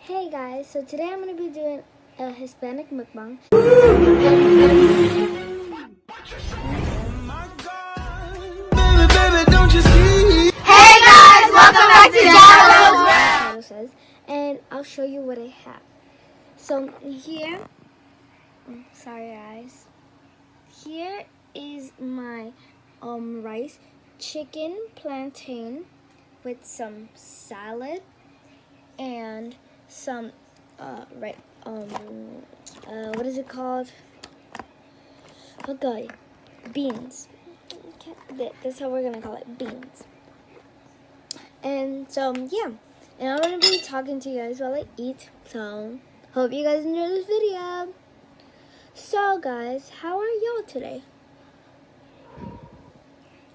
Hey guys, so today I'm going to be doing a Hispanic mukbang. Hey guys, welcome back to JVAL. Says, and I'll show you what I have. So here, sorry guys, here is my rice, chicken, plantain with some salad and some what is it called? Okay, beans. That's how we're gonna call it, beans. And so yeah, and I'm gonna be talking to you guys while I eat. So hope you guys enjoy this video. So guys, how are y'all today?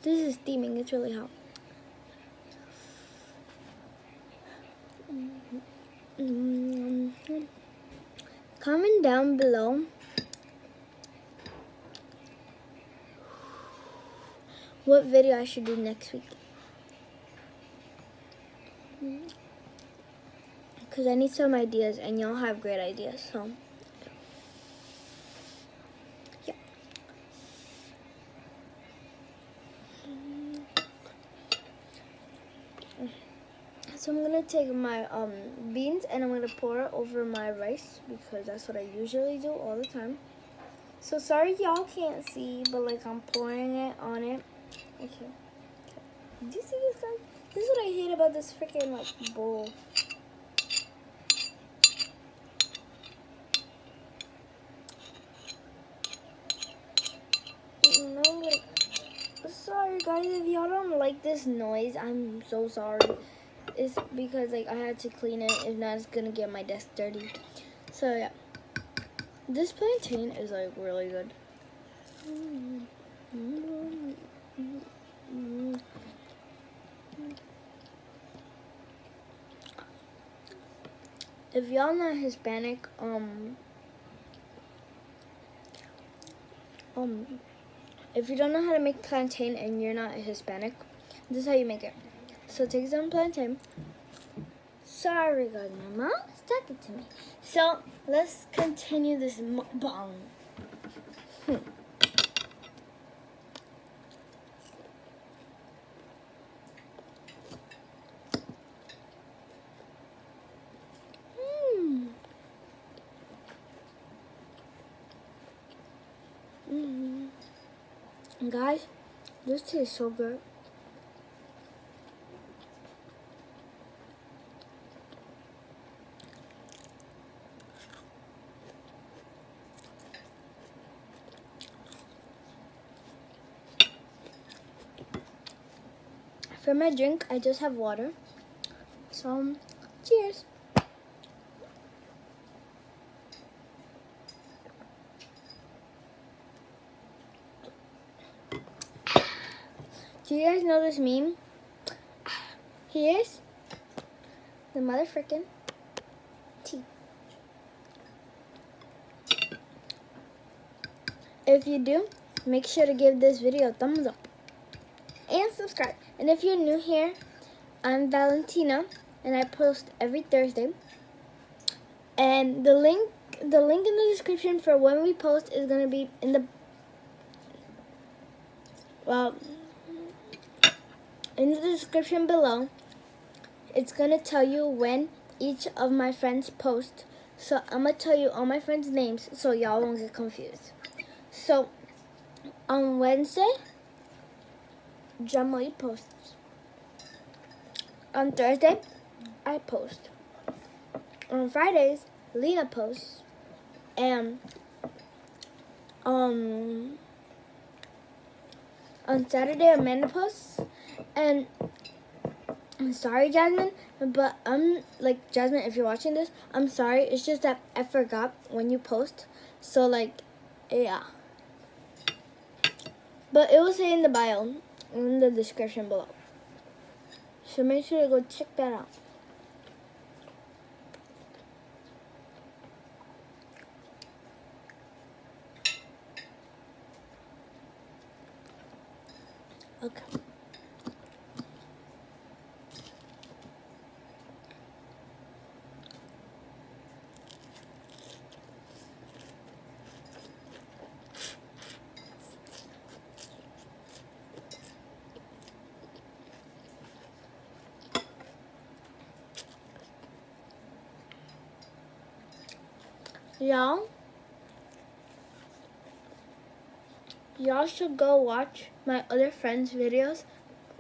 This is steaming. It's really hot. Comment down below what video I should do next week, because I need some ideas and y'all have great ideas. So yeah. So I'm gonna take my beans and I'm gonna pour it over my rice because that's what I usually do all the time. So sorry y'all can't see, but like I'm pouring it on it. Okay. Do you see this, guys? This is what I hate about this freaking like bowl. No, like, sorry guys if y'all don't like this noise. I'm so sorry. It's because like I had to clean it. If not, it's gonna get my desk dirty. So yeah, this plantain is like really good. If y'all not Hispanic, if you don't know how to make plantain and you're not Hispanic, this is how you make it. So take some plantain. Sorry guys, my mom is talking to me. So let's continue this mukbang. Guys, this tastes so good. For my drink, I just have water. So, cheers. Do you guys know this meme? Here's the motherfucking tea. If you do, make sure to give this video a thumbs up and subscribe. And if you're new here, I'm Valentina and I post every Thursday. And the link in the description for when we post is gonna be in the description below. It's gonna tell you when each of my friends post. So I'm gonna tell you all my friends' names so y'all won't get confused. So on Wednesday, Jeamily posts. On Thursday, I post. On Fridays, Lina posts. And on Saturday, Amanda posts. And I'm sorry, Jasmine, but Jasmine, if you're watching this, I'm sorry. It's just that I forgot when you post. So like, yeah. But it will say in the bio, in the description below. So make sure to go check that out. Okay. y'all should go watch my other friends' videos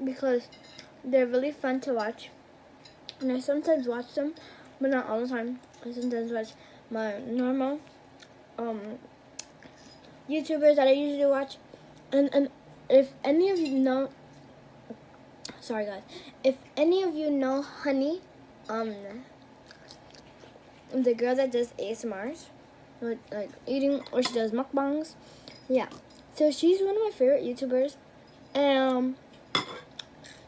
because they're really fun to watch. And I sometimes watch them, but not all the time. I sometimes watch my normal YouTubers that I usually watch. And if any of you know, sorry guys, if any of you know Honey, the girl that does ASMRs, like eating, or she does mukbangs, yeah. So she's one of my favorite YouTubers, and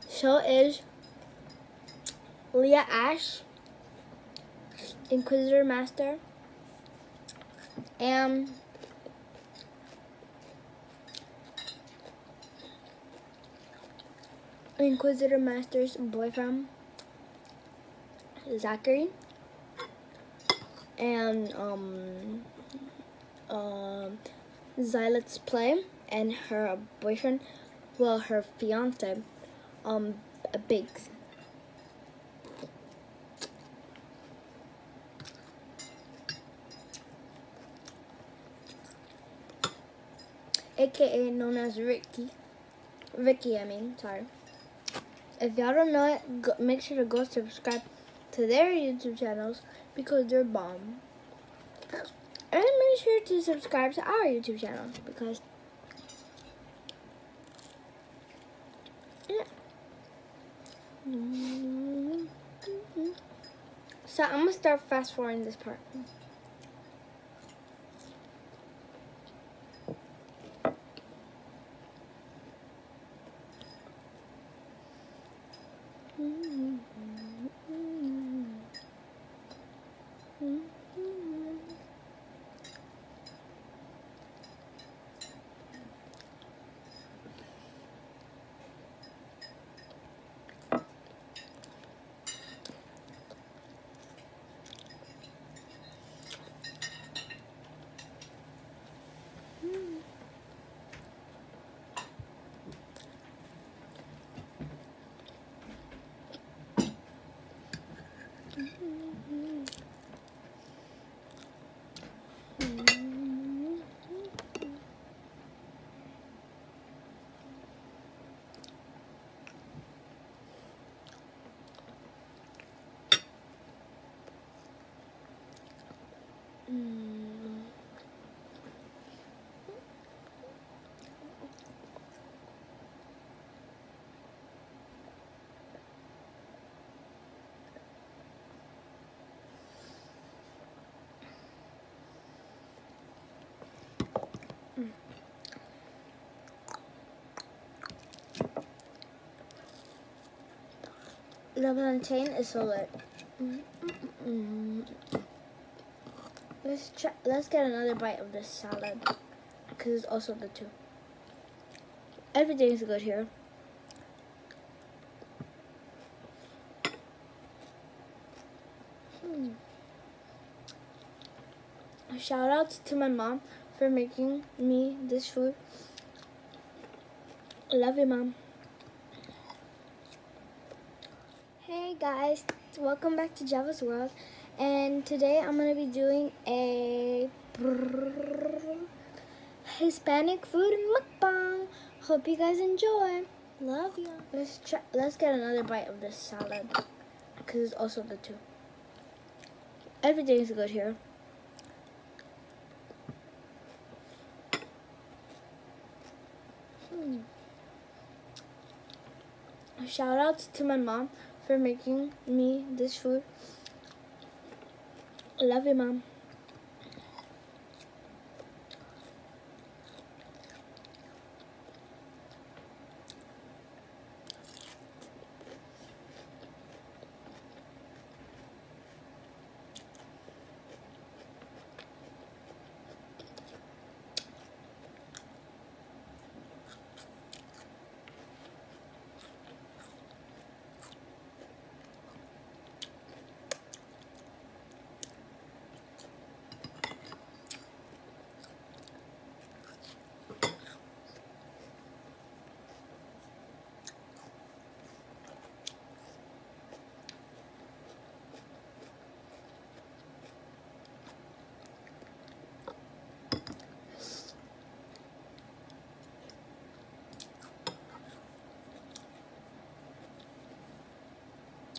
so is Leah Ash, Inquisitor Master, and Inquisitor Master's boyfriend, Zachary, and Xylet's Play, and her boyfriend, well, her fiance, Biggs. AKA known as Ricky, I mean, sorry. If y'all don't know it, make sure to go subscribe to their YouTube channels because they're bomb. And make sure to subscribe to our YouTube channel because, yeah. So I'm gonna start fast forwarding this part. The Valentina is so lit. Let's get another bite of this salad because it's also good too. Everything's good here. Shout out to my mom for making me this food. Love you, Mom. Hey guys, welcome back to Java's World, and today I'm gonna be doing a Hispanic food mukbang. Hope you guys enjoy. Love you. Let's get another bite of this salad because it's also good too. Everything's good here. Shout out to my mom for making me this food. Love you, Mom.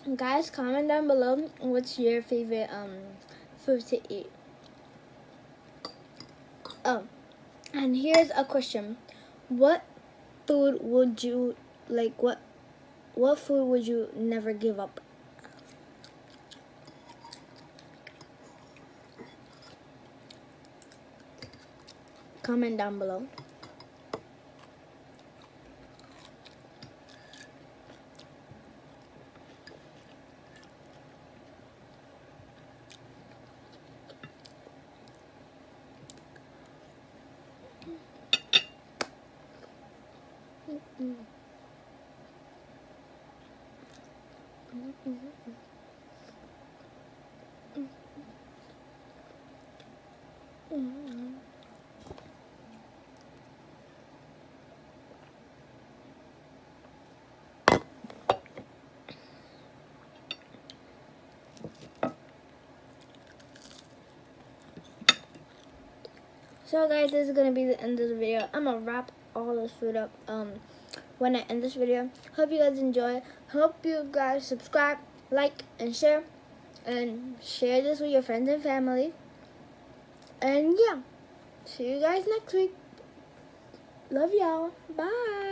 Guys, comment down below what's your favorite food to eat. Oh, and here's a question: what food would you like? What food would you never give up? Comment down below. So guys, this is gonna be the end of the video. I'm gonna wrap all this food up when I end this video. Hope you guys enjoy. Hope you guys subscribe, like, and share this with your friends and family. And yeah, see you guys next week. Love y'all. Bye.